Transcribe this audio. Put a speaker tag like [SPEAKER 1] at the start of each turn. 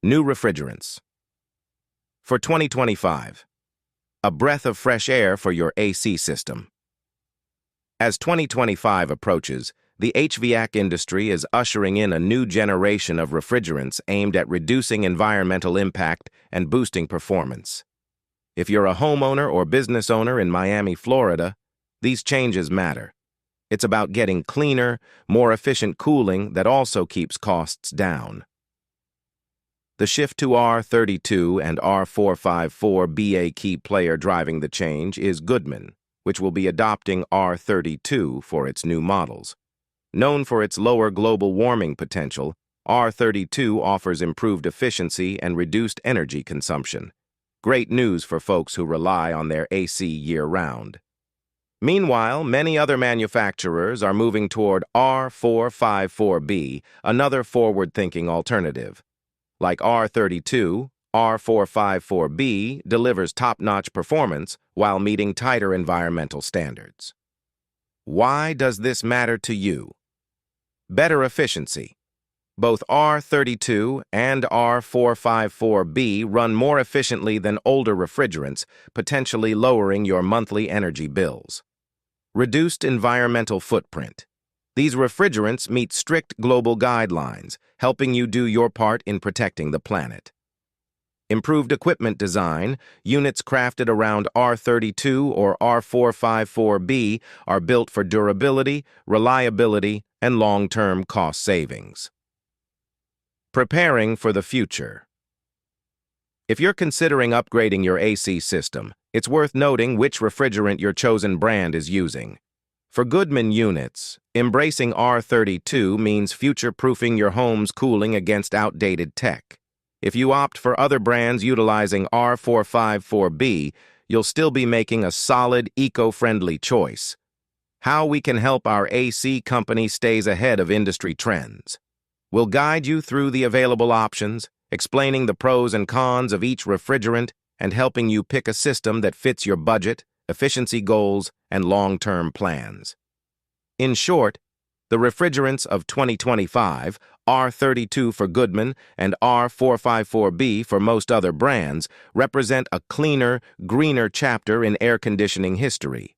[SPEAKER 1] New refrigerants. For 2025, a breath of fresh air for your AC system. As 2025 approaches, the HVAC industry is ushering in a new generation of refrigerants aimed at reducing environmental impact and boosting performance. If you're a homeowner or business owner in Miami, Florida, these changes matter. It's about getting cleaner, more efficient cooling that also keeps costs down. The shift to R32 and R454B. A key player driving the change is Goodman, which will be adopting R32 for its new models. Known for its lower global warming potential, R32 offers improved efficiency and reduced energy consumption. Great news for folks who rely on their AC year-round. Meanwhile, many other manufacturers are moving toward R454B, another forward-thinking alternative. Like R32, R454B delivers top-notch performance while meeting tighter environmental standards. Why does this matter to you? Better efficiency. Both R32 and R454B run more efficiently than older refrigerants, potentially lowering your monthly energy bills. Reduced environmental footprint. These refrigerants meet strict global guidelines, helping you do your part in protecting the planet. Improved equipment design. Units crafted around R32 or R454B are built for durability, reliability, and long-term cost savings. Preparing for the future. If you're considering upgrading your AC system, it's worth noting which refrigerant your chosen brand is using. For Goodman units, embracing R32 means future-proofing your home's cooling against outdated tech. If you opt for other brands utilizing R454B, you'll still be making a solid, eco-friendly choice. How we can help our AC company stays ahead of industry trends. We'll guide you through the available options, explaining the pros and cons of each refrigerant and helping you pick a system that fits your budget, efficiency goals, and long-term plans. In short, the refrigerants of 2025, R32 for Goodman and R454B for most other brands, represent a cleaner, greener chapter in air conditioning history.